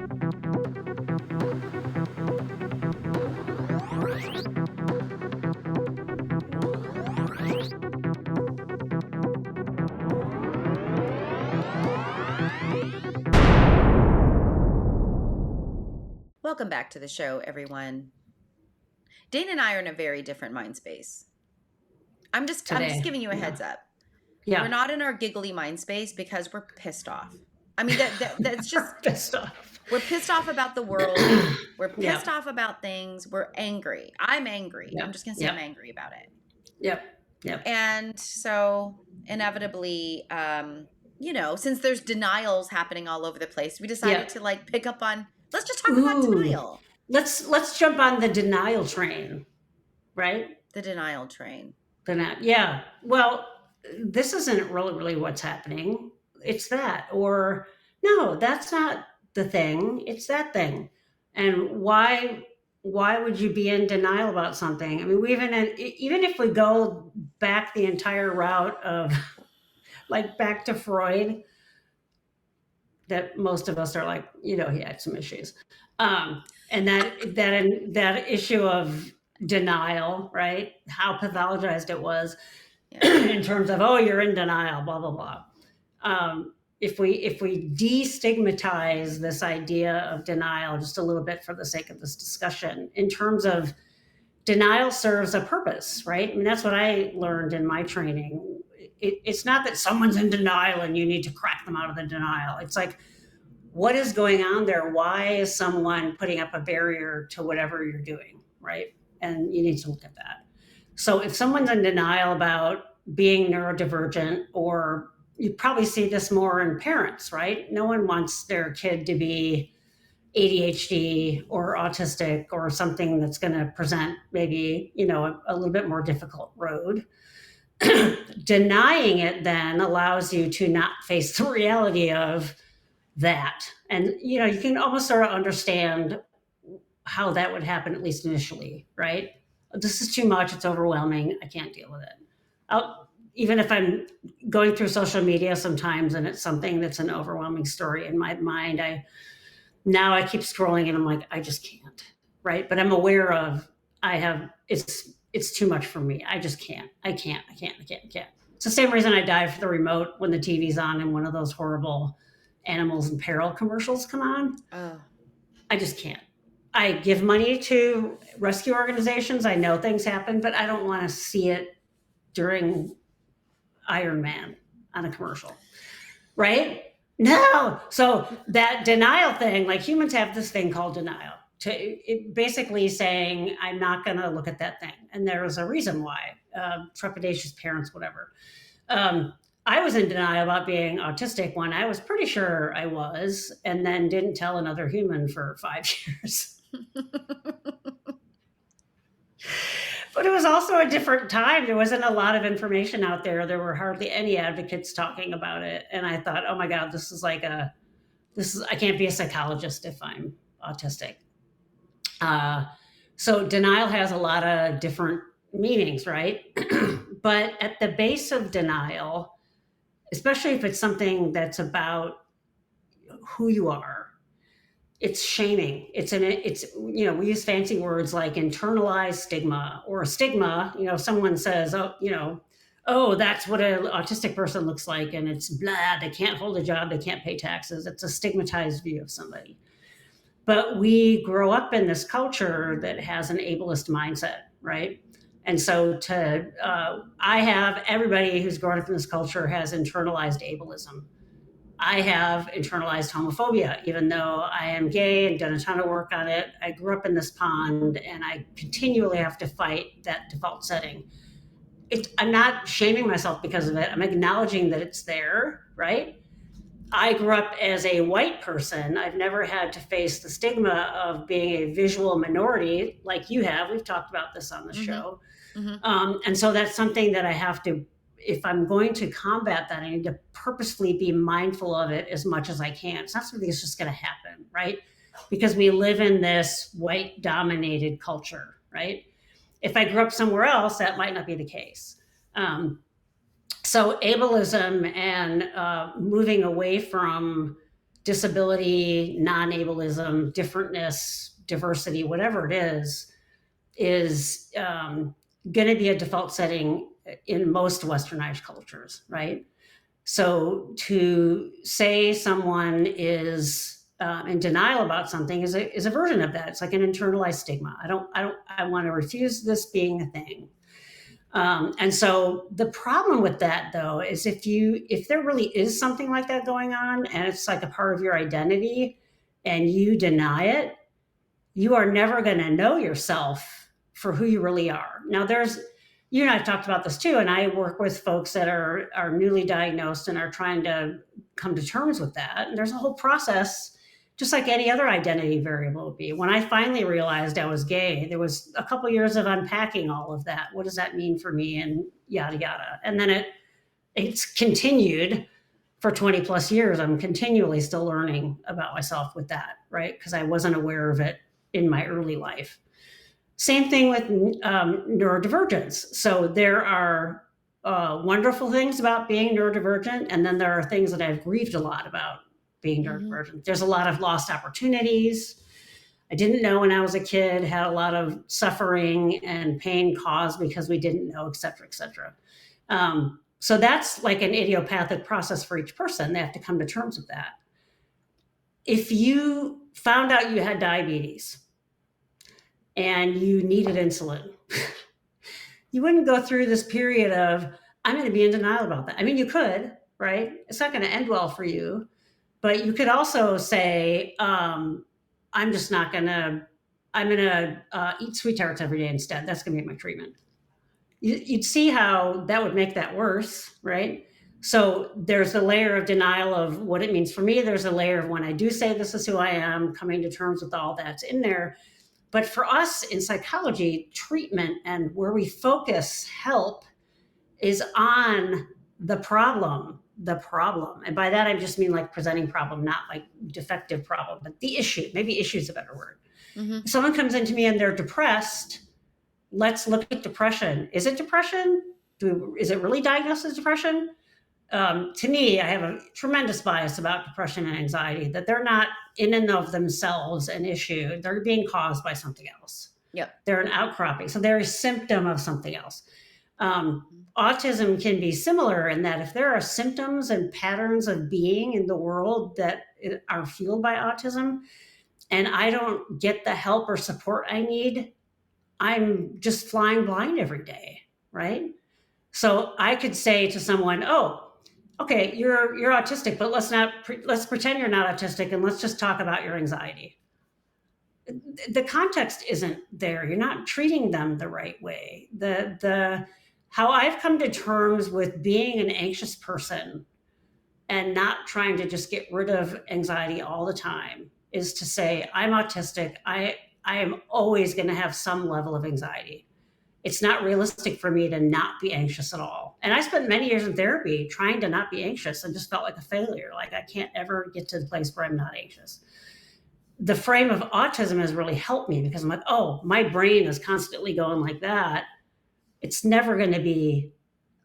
Welcome back to the show, everyone. Dane and I are in a very different mind space. I'm just giving you a heads up. Yeah. We're not in our giggly mind space because we're pissed off. I mean, that's just We're pissed off. We're pissed off about the world. We're pissed off about things. We're angry. I'm angry. I'm just gonna say I'm angry about it. Yep. And so inevitably, since there's denials happening all over the place, we decided to pick up on. Let's just talk about denial. Let's jump on the denial train, right? The denial train. Yeah. Well, this isn't really what's happening. It's that, or no, that's not the thing. It's that thing. And why would you be in denial about something? I mean, even if we go back the entire route of back to Freud, that most of us are like, he had some issues. And that issue of denial, right? How pathologized it was in terms of, you're in denial, blah, blah, blah. If we destigmatize this idea of denial just a little bit for the sake of this discussion, in terms of denial serves a purpose, right? I mean, that's what I learned in my training. It's not that someone's in denial and you need to crack them out of the denial. It's like, what is going on there? Why is someone putting up a barrier to whatever you're doing, right? And you need to look at that. So if someone's in denial about being neurodivergent, or you probably see this more in parents, right? No one wants their kid to be ADHD or autistic or something that's going to present maybe, a little bit more difficult road. Denying it then allows you to not face the reality of that. And, you can almost sort of understand how that would happen, at least initially, right? This is too much. It's overwhelming. I can't deal with it. Even if I'm going through social media sometimes and it's something that's an overwhelming story in my mind, I keep scrolling and I'm like, I just can't, right? But I'm aware of, it's too much for me. I just can't. I can't. It's the same reason I dive for the remote when the TV's on and one of those horrible animals in peril commercials come on. I just can't. I give money to rescue organizations. I know things happen, but I don't want to see it during Iron Man on a commercial, right? No. So that denial thing, humans have this thing called denial, basically saying, I'm not going to look at that thing. And there is a reason why, trepidatious parents, whatever. I was in denial about being autistic when I was pretty sure I was, and then didn't tell another human for 5 years. But it was also a different time. There wasn't a lot of information out there. There were hardly any advocates talking about it. And I thought, oh my God, I can't be a psychologist if I'm autistic. So denial has a lot of different meanings, right? But at the base of denial, especially if it's something that's about who you are, it's shaming. We use fancy words like internalized stigma or stigma. Someone says, oh, that's what an autistic person looks like. And it's blah, they can't hold a job, they can't pay taxes. It's a stigmatized view of somebody. But we grow up in this culture that has an ableist mindset, right? And so everybody who's grown up in this culture has internalized ableism. I have internalized homophobia, even though I am gay and done a ton of work on it. I grew up in this pond and I continually have to fight that default setting. I'm not shaming myself because of it. I'm acknowledging that it's there, right? I grew up as a white person. I've never had to face the stigma of being a visual minority like you have. We've talked about this on the show. Mm-hmm. And so that's something that I have to, if I'm going to combat that, I need to purposefully be mindful of it as much as I can. It's not something that's just going to happen, right? Because we live in this white-dominated culture, right? If I grew up somewhere else, that might not be the case. So ableism and moving away from disability, non-ableism, differentness, diversity, whatever it is going to be a default setting in most westernized cultures, right? So to say someone is in denial about something is a version of that. It's like an internalized stigma. I want to refuse this being a thing. And so the problem with that, though, is if there really is something like that going on and it's like a part of your identity and you deny it, you are never going to know yourself for who you really are. Now, you and I have talked about this too, and I work with folks that are newly diagnosed and are trying to come to terms with that. And there's a whole process, just like any other identity variable would be. When I finally realized I was gay, there was a couple years of unpacking all of that. What does that mean for me? And yada, yada. And then it's continued for 20 plus years. I'm continually still learning about myself with that, right? Because I wasn't aware of it in my early life. Same thing with neurodivergence. So there are wonderful things about being neurodivergent, and then there are things that I've grieved a lot about being neurodivergent. There's a lot of lost opportunities. I didn't know when I was a kid, had a lot of suffering and pain caused because we didn't know, et cetera, et cetera. So that's like an idiopathic process for each person. They have to come to terms with that. If you found out you had diabetes and you needed insulin, you wouldn't go through this period of, I'm going to be in denial about that. I mean, you could, right? It's not going to end well for you. But you could also say, I'm going to eat sweet tarts every day instead. That's going to be my treatment. You'd see how that would make that worse, right? So there's a layer of denial of what it means for me. There's a layer of when I do say this is who I am, coming to terms with all that's in there. But for us in psychology, treatment and where we focus help is on the problem. And by that, I just mean like presenting problem, not like defective problem, but the issue. Maybe issue is a better word. Mm-hmm. If someone comes into me and they're depressed, let's look at depression. Is it depression? Is it really diagnosed as depression? To me, I have a tremendous bias about depression and anxiety, that they're not in and of themselves an issue. They're being caused by something else. Yep. They're an outcropping. So they're a symptom of something else. Autism can be similar in that if there are symptoms and patterns of being in the world that are fueled by autism, and I don't get the help or support I need, I'm just flying blind every day, right? So I could say to someone, oh, okay, you're autistic, but let's pretend you're not autistic and let's just talk about your anxiety. The context isn't there. You're not treating them the right way. How I've come to terms with being an anxious person and not trying to just get rid of anxiety all the time is to say, I'm autistic. I am always going to have some level of anxiety. It's not realistic for me to not be anxious at all. And I spent many years in therapy trying to not be anxious and just felt like a failure. Like I can't ever get to the place where I'm not anxious. The frame of autism has really helped me because I'm like, oh, my brain is constantly going like that. It's never going to be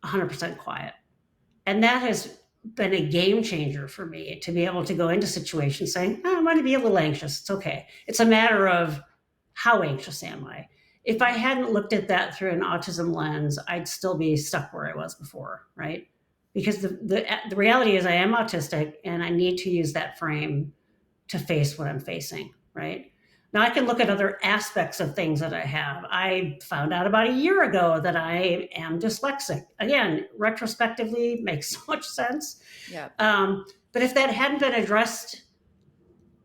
100% quiet. And that has been a game changer for me to be able to go into situations saying, oh, I'm going to be a little anxious. It's okay. It's a matter of how anxious am I? If I hadn't looked at that through an autism lens, I'd still be stuck where I was before, right? Because the reality is I am autistic and I need to use that frame to face what I'm facing, right? Now I can look at other aspects of things that I have. I found out about a year ago that I am dyslexic. Again, retrospectively, makes so much sense. Yeah. But if that hadn't been addressed,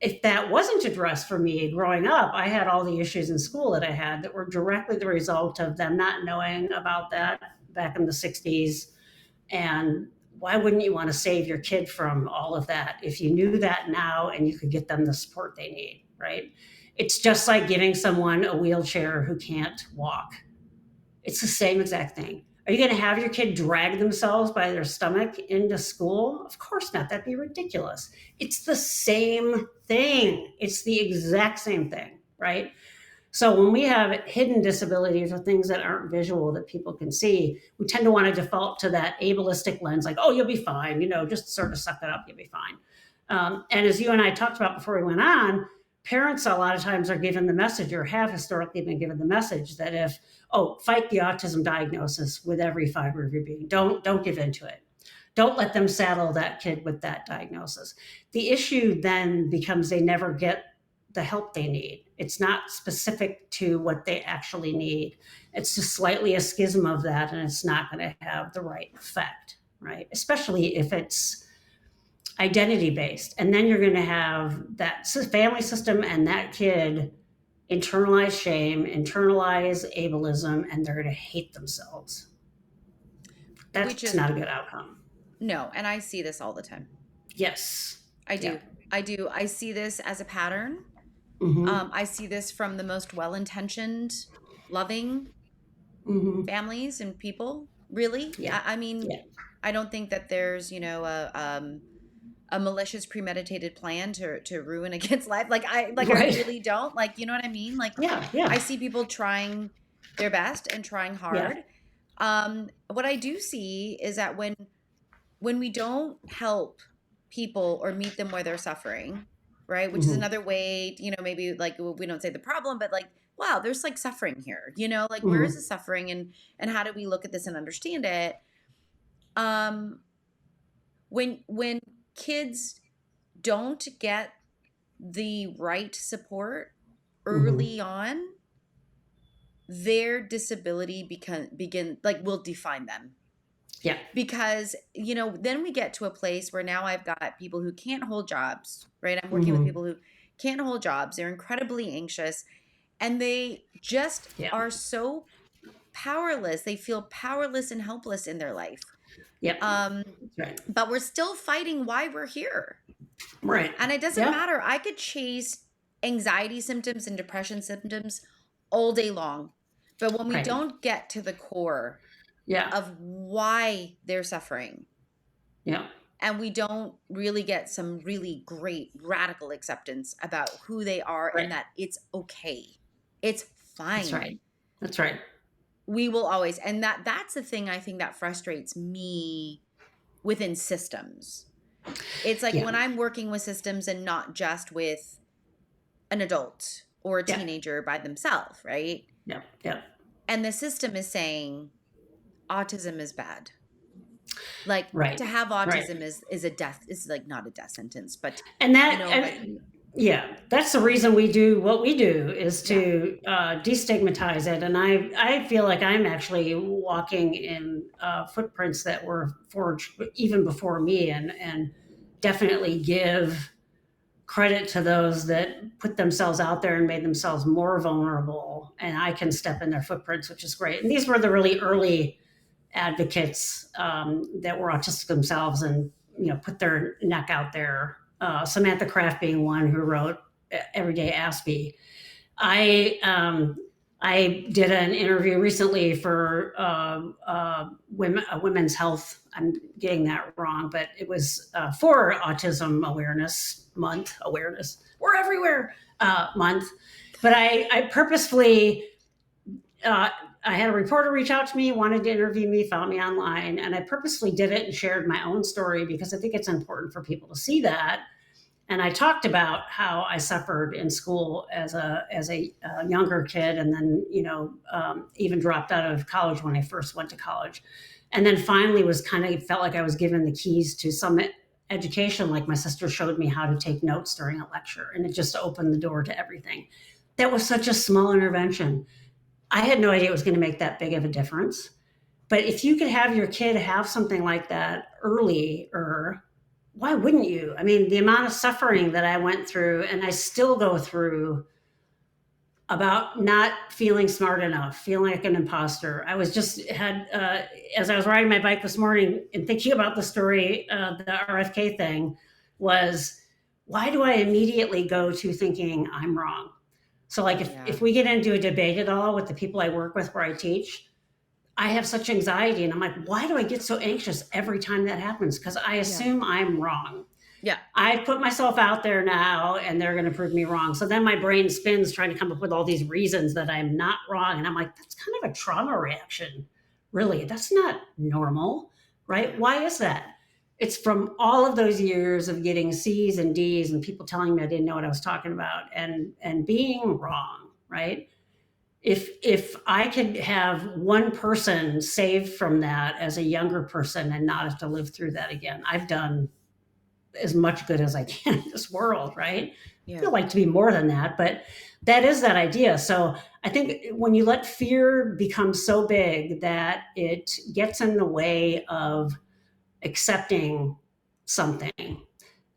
if that wasn't addressed for me growing up, I had all the issues in school that I had that were directly the result of them not knowing about that back in the 60s. And why wouldn't you want to save your kid from all of that if you knew that now and you could get them the support they need, right? It's just like giving someone a wheelchair who can't walk. It's the same exact thing. Are you going to have your kid drag themselves by their stomach into school? Of course not. That'd be ridiculous. It's the same thing. It's the exact same thing, right? So when we have hidden disabilities or things that aren't visual that people can see, we tend to want to default to that ableistic lens, like, oh, you'll be fine, just sort of suck it up, you'll be fine. And as you and I talked about before we went on, parents a lot of times are given the message, or have historically been given the message, that fight the autism diagnosis with every fiber of your being. Don't give into it. Don't let them saddle that kid with that diagnosis. The issue then becomes they never get the help they need. It's not specific to what they actually need. It's just slightly a schism of that, and it's not going to have the right effect, right? Especially if it's identity based. And then you're going to have that family system and that kid internalize shame, internalize ableism, and they're going to hate themselves. That's not a good outcome. No, and I see this all the time. Yes. I do. Yeah. I do. I see this as a pattern. I see this from the most well-intentioned, loving families and people, really. Yeah. I mean, I don't think that there's, a malicious premeditated plan to ruin a kid's life. I really don't. You know what I mean? I see people trying their best and trying hard. Yeah. What I do see is that when we don't help people or meet them where they're suffering, right? Which is another way, maybe we don't say the problem, but wow, there's suffering here, where is the suffering, and how do we look at this and understand it? When kids don't get the right support early on, their disability will define them. Yeah. Because, then we get to a place where now I've got people who can't hold jobs, right? I'm working with people who can't hold jobs. They're incredibly anxious, and they just are so powerless. They feel powerless and helpless in their life. Yeah. Right. But we're still fighting why we're here. Right. And it doesn't matter. I could chase anxiety symptoms and depression symptoms all day long. But when we don't get to the core of why they're suffering, and we don't really get some really great radical acceptance about who they are and that it's okay, it's fine. That's right. We will always, and that's the thing I think that frustrates me within systems. It's when I'm working with systems and not just with an adult or a teenager by themselves, right? Yeah. Yeah. And the system is saying autism is bad. To have autism is a death, is not a death sentence, but that's the reason we do what we do, is to destigmatize it. And I feel like I'm actually walking in footprints that were forged even before me, and definitely give credit to those that put themselves out there and made themselves more vulnerable, and I can step in their footprints, which is great. And these were the really early advocates that were autistic themselves and put their neck out there. Samantha Kraft being one, who wrote Everyday Aspie. I did an interview recently for Women's Health. I'm getting that wrong, but it was for Autism Awareness Month. Awareness, we're everywhere month. But I purposefully, I had a reporter reach out to me, wanted to interview me, found me online, and I purposely did it and shared my own story because I think it's important for people to see that. And I talked about how I suffered in school as a younger kid, and then even dropped out of college when I first went to college, and then finally felt like I was given the keys to some education. Like my sister showed me how to take notes during a lecture, and it just opened the door to everything. That was such a small intervention. I had no idea it was going to make that big of a difference. But if you could have your kid have something like that earlier, why wouldn't you? I mean, the amount of suffering that I went through, and I still go through, about not feeling smart enough, feeling like an imposter. I was as I was riding my bike this morning and thinking about the story, the RFK thing, was why do I immediately go to thinking I'm wrong? So if we get into a debate at all with the people I work with where I teach, I have such anxiety, and I'm like, why do I get so anxious every time that happens? Because I assume I'm wrong. Yeah. I put myself out there now, and they're going to prove me wrong. So then my brain spins trying to come up with all these reasons that I'm not wrong. And I'm like, that's kind of a trauma reaction. Really, that's not normal, right? Why is that? It's from all of those years of getting C's and D's and people telling me I didn't know what I was talking about and being wrong, right? If I could have one person saved from that as a younger person and not have to live through that again, I've done as much good as I can in this world, right? I Yeah. feel like to be more than that, but that is that idea. So I think when you let fear become so big that it gets in the way of accepting something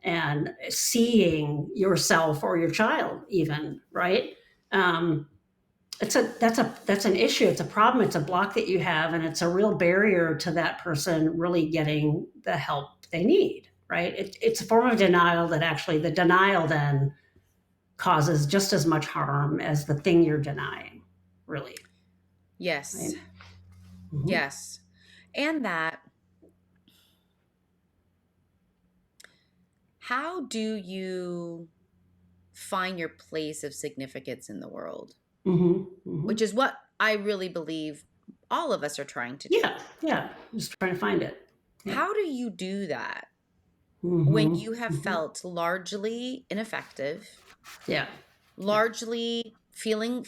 and seeing yourself or your child, even, right? Um, that's an issue. It's a problem. It's a block that you have, and it's a real barrier to that person really getting the help they need. Right? It's a form of denial that actually the denial then causes just as much harm as the thing you're denying. Really. Yes. Right? Mm-hmm. Yes. And that, how do you find your place of significance in the world? Mm-hmm. Mm-hmm. Which is what I really believe all of us are trying to do. Yeah. Yeah. Just trying to find it. Yeah. How do you do that when Mm-hmm. you have Mm-hmm. felt largely ineffective, Yeah. largely feeling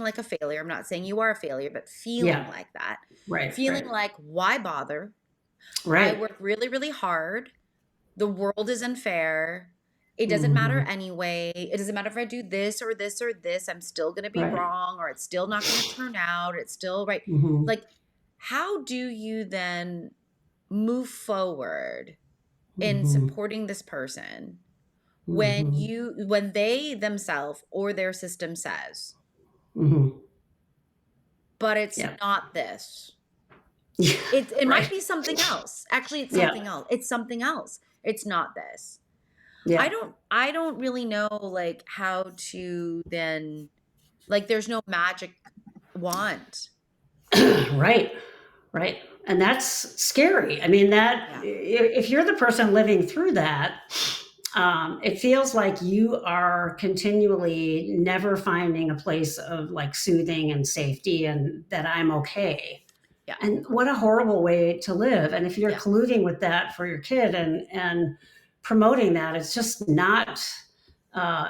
like a failure? I'm not saying you are a failure, but feeling Yeah. like that. Right. Feeling Right. like, why bother? I Right. work really, really hard. The world is unfair. It doesn't matter Mm-hmm. anyway. It doesn't matter if I do this or this or this. I'm still going to be Right. wrong, or it's still not going to turn out. It's still right. Mm-hmm. Like, how do you then move forward in Mm-hmm. supporting this person Mm-hmm. when they themselves or their system says, Mm-hmm. but it's Yeah. not this. Yeah. It might Right. be something else. Actually, it's Yeah. something else. It's something else. It's not this. Yeah. I don't really know like how to then, like, there's no magic wand. Right. Right. And that's scary. I mean, that Yeah. if you're the person living through that, it feels like you are continually never finding a place of like soothing and safety and that I'm okay. Yeah. And what a horrible way to live. And if you're Yeah. colluding with that for your kid and promoting that, it's just not.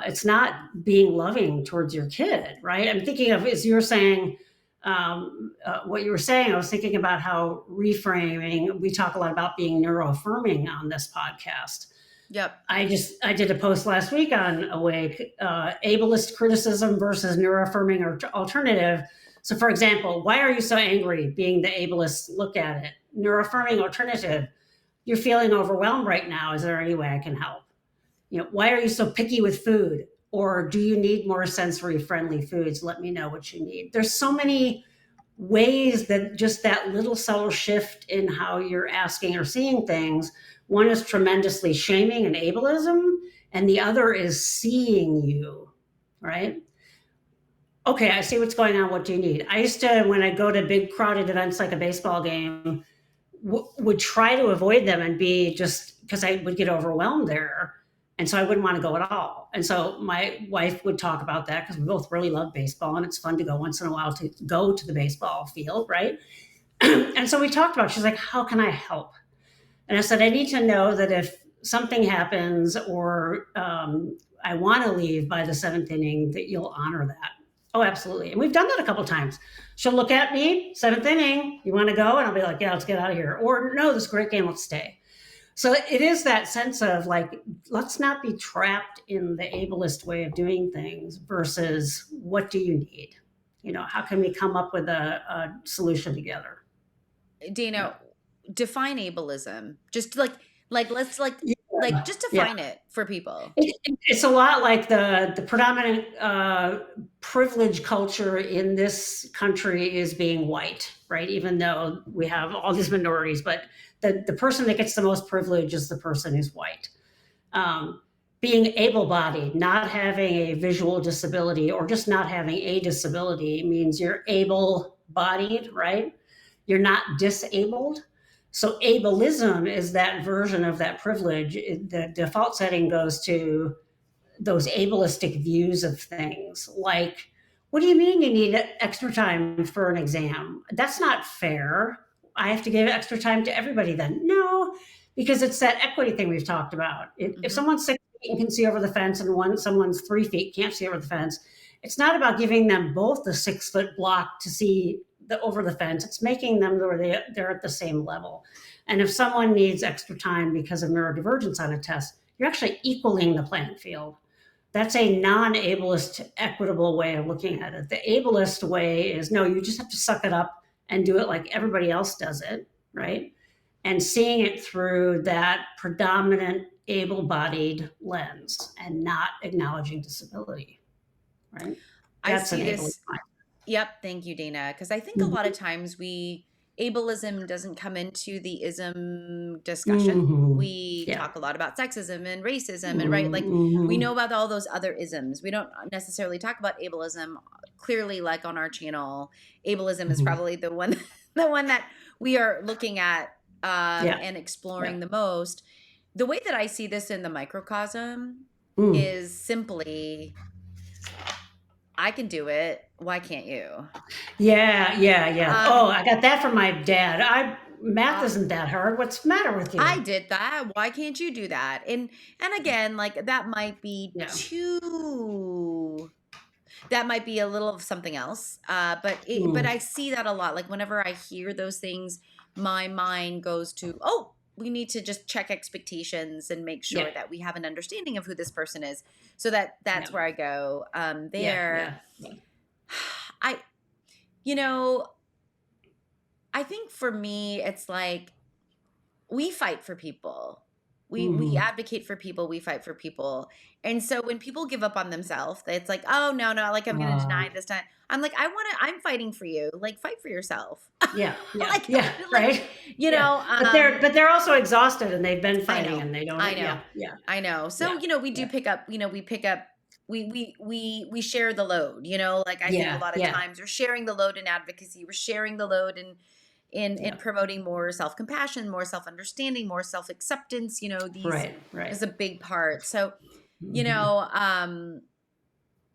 It's not being loving towards your kid, right? I'm thinking of as you're saying, what you were saying. I was thinking about how reframing. We talk a lot about being neuroaffirming on this podcast. Yep. I did a post last week on Awake, ableist criticism versus neuroaffirming or alternative. So, for example, why are you so angry? Being the ableist look at it. Neuroaffirming alternative. You're feeling overwhelmed right now. Is there any way I can help? Why are you so picky with food? Or do you need more sensory friendly foods? Let me know what you need. There's so many ways that just that little subtle shift in how you're asking or seeing things. One is tremendously shaming and ableism, and the other is seeing you, right? Okay, I see what's going on. What do you need? I used to, when I go to big crowded events like a baseball game, would try to avoid them and be just because I would get overwhelmed there. And so I wouldn't want to go at all. And so my wife would talk about that because we both really love baseball and it's fun to go once in a while to go to the baseball field, right? And so we talked about, she's like, how can I help? And I said, I need to know that if something happens or I want to leave by the seventh inning, that you'll honor that. Oh, absolutely. And we've done that a couple of times. She'll look at me, seventh inning, you want to go? And I'll be like, yeah, let's get out of here. Or no, this is a great game, let's stay. So it is that sense of like, let's not be trapped in the ableist way of doing things versus what do you need? How can we come up with a solution together? Dana, define ableism. Just let's Yeah. just Yeah. define it for people. It's a lot like the predominant privilege culture in this country is being white, right? Even though we have all these minorities, but the person that gets the most privilege is the person who's white. Being able-bodied, not having a visual disability or just not having a disability means you're able-bodied, right? You're not disabled. So ableism is that version of that privilege. The default setting goes to those ableistic views of things like, what do you mean you need extra time for an exam? That's not fair. I have to give extra time to everybody then. No, because it's that equity thing we've talked about. If someone's 6 feet and can see over the fence and someone's 3 feet can't see over the fence, it's not about giving them both the 6 foot block to see over the fence. It's making them where they're at the same level. And if someone needs extra time because of neurodivergence on a test, you're actually equaling the playing field. That's a non-ableist, equitable way of looking at it. The ableist way is, no, you just have to suck it up and do it like everybody else does it, right? And seeing it through that predominant able-bodied lens and not acknowledging disability, right? That's an ableist mind. Yep. Thank you, Dana. Because I think a lot of times ableism doesn't come into the ism discussion. We talk a lot about sexism and racism and right, like we know about all those other isms. We don't necessarily talk about ableism. Clearly, like on our channel, ableism is probably the one that we are looking at and exploring the most. The way that I see this in the microcosm is simply, I can do it. Why can't you? Yeah. I got that from my dad. Math isn't that hard. What's the matter with you? I did that. Why can't you do that? And again, like that might be that might be a little of something else. But I see that a lot. Like whenever I hear those things, my mind goes to, oh, we need to just check expectations and make sure that we have an understanding of who this person is. So that's where I go there. I think for me, it's like we fight for people. We advocate for people. We fight for people. And so when people give up on themselves, it's like, oh, no, like I'm going to deny this time. I'm like, I'm fighting for you. Like, fight for yourself. Right. know, but they're also exhausted and they've been fighting and they don't. I know. So, we do pick up, we share the load, like I think a lot of times we're sharing the load in advocacy. We're sharing the load in promoting more self-compassion, more self-understanding, more self-acceptance, these is a big part. So,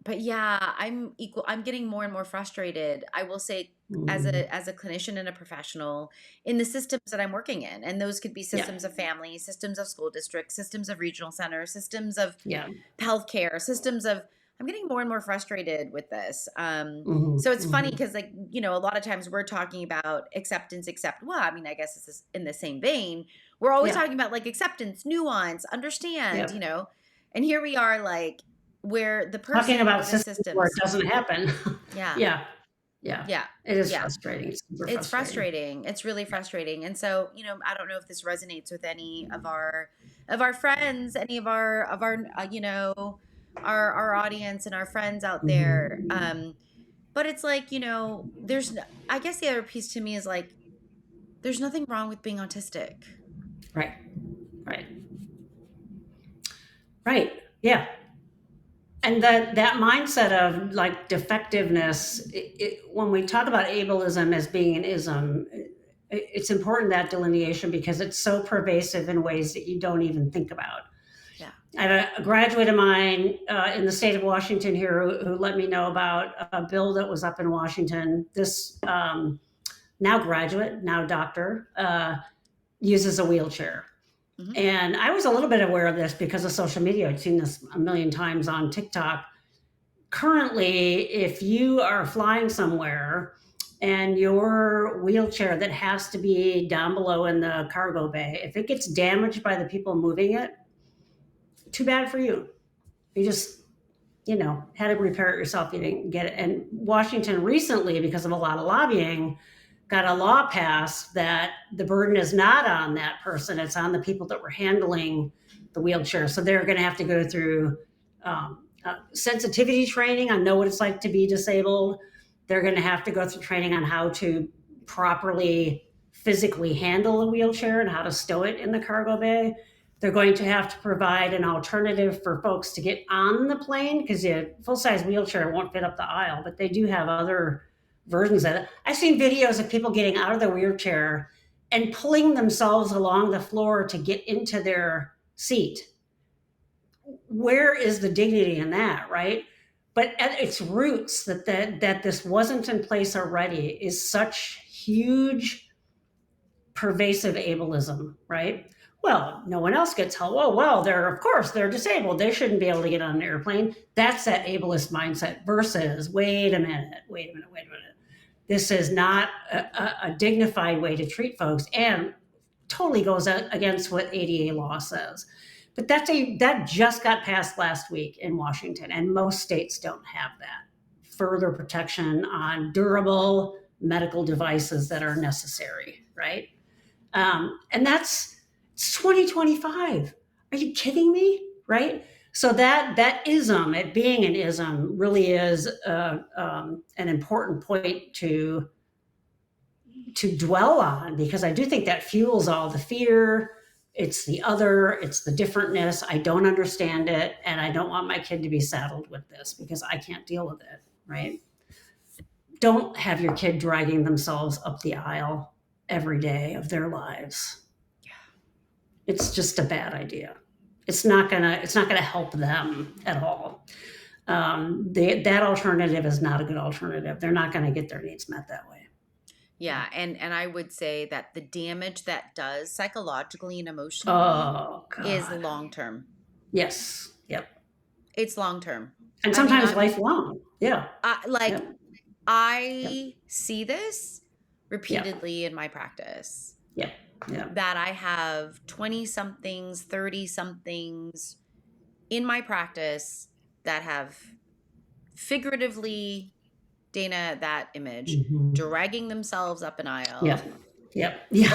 but I'm getting more and more frustrated, I will say, as a clinician and a professional in the systems that I'm working in. And those could be systems of family, systems of school districts, systems of regional centers, systems of healthcare, systems of, I'm getting more and more frustrated with this. So it's funny because a lot of times we're talking about acceptance, well, I mean, I guess this is in the same vein. We're always talking about like acceptance, nuance, understand, and here we are like where the person talking about systems where it doesn't happen. It is frustrating. It's frustrating. It's really frustrating. And so, I don't know if this resonates with any of our friends, any of our our audience and our friends out there. But it's like, I guess the other piece to me is like, there's nothing wrong with being autistic. Right. Yeah. And that mindset of like defectiveness, when we talk about ableism as being an ism, it's important, that delineation, because it's so pervasive in ways that you don't even think about. I had a graduate of mine in the state of Washington here who let me know about a bill that was up in Washington. This now graduate, now doctor, uses a wheelchair. And I was a little bit aware of this because of social media. I'd seen this a million times on TikTok. Currently, if you are flying somewhere and your wheelchair that has to be down below in the cargo bay, if it gets damaged by the people moving it, too bad for you. You just, had to repair it yourself. You didn't get it. And Washington recently, because of a lot of lobbying, got a law passed that the burden is not on that person. It's on the people that were handling the wheelchair. So they're going to have to go through sensitivity training on know what it's like to be disabled. They're going to have to go through training on how to properly physically handle a wheelchair and how to stow it in the cargo bay. They're going to have to provide an alternative for folks to get on the plane, because a full-size wheelchair won't fit up the aisle, but they do have other versions of it. I've seen videos of people getting out of the wheelchair and pulling themselves along the floor to get into their seat. Where is the dignity in that, right? But at its roots, that this wasn't in place already is such huge, pervasive ableism, right? Well, no one else gets help. Oh, well, of course, they're disabled. They shouldn't be able to get on an airplane. That's that ableist mindset versus, wait a minute. This is not a dignified way to treat folks, and totally goes against what ADA law says. But that just got passed last week in Washington, and most states don't have that. Further protection on durable medical devices that are necessary, right? And that's 2025. Are you kidding me? Right? So that ism, it being an ism, really is an important point to dwell on, because I do think that fuels all the fear. It's the other, it's the differentness. I don't understand it, and I don't want my kid to be saddled with this because I can't deal with it, right? Don't have your kid dragging themselves up the aisle every day of their lives. It's just a bad idea. It's not gonna help them at all. That alternative is not a good alternative. They're not gonna get their needs met that way. Yeah, and I would say that the damage that does psychologically and emotionally is long term. Yes. Yep. It's long term. And sometimes lifelong. Yeah. I see this repeatedly in my practice. Yeah. That I have 20-somethings, 30-somethings in my practice that have figuratively, Dana, that image, dragging themselves up an aisle.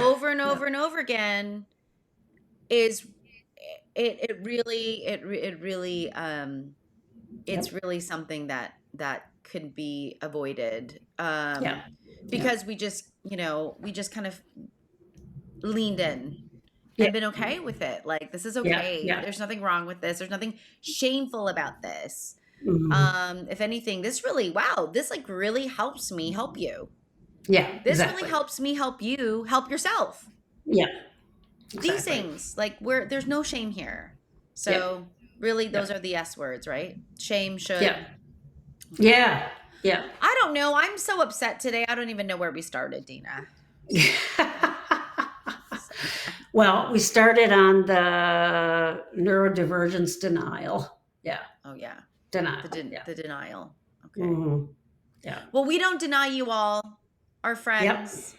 Over and over and over again is it really it's really something that could be avoided. Because we just kind of leaned in and been okay with it. Like, this is okay. There's nothing wrong with this. There's nothing shameful about this. If anything, this really, this like really helps me help you. This really helps me help you help yourself. These things, like, there's no shame here. So really, those are the S words, right? Shame, should. Yeah. I don't know. I'm so upset today. I don't even know where we started, Dina. Well, we started on the neurodivergence denial. Yeah. Oh, yeah. Denial. The denial. Okay. Yeah. Well, we don't deny you all, our friends,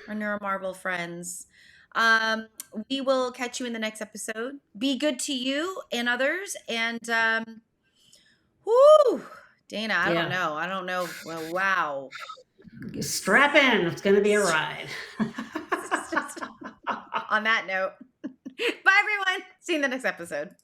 our NeuroMarvel friends. We will catch you in the next episode. Be good to you and others. And, Dana, I don't know. Well, wow. Strap in. It's going to be a ride. On that note, bye, everyone. See you in the next episode.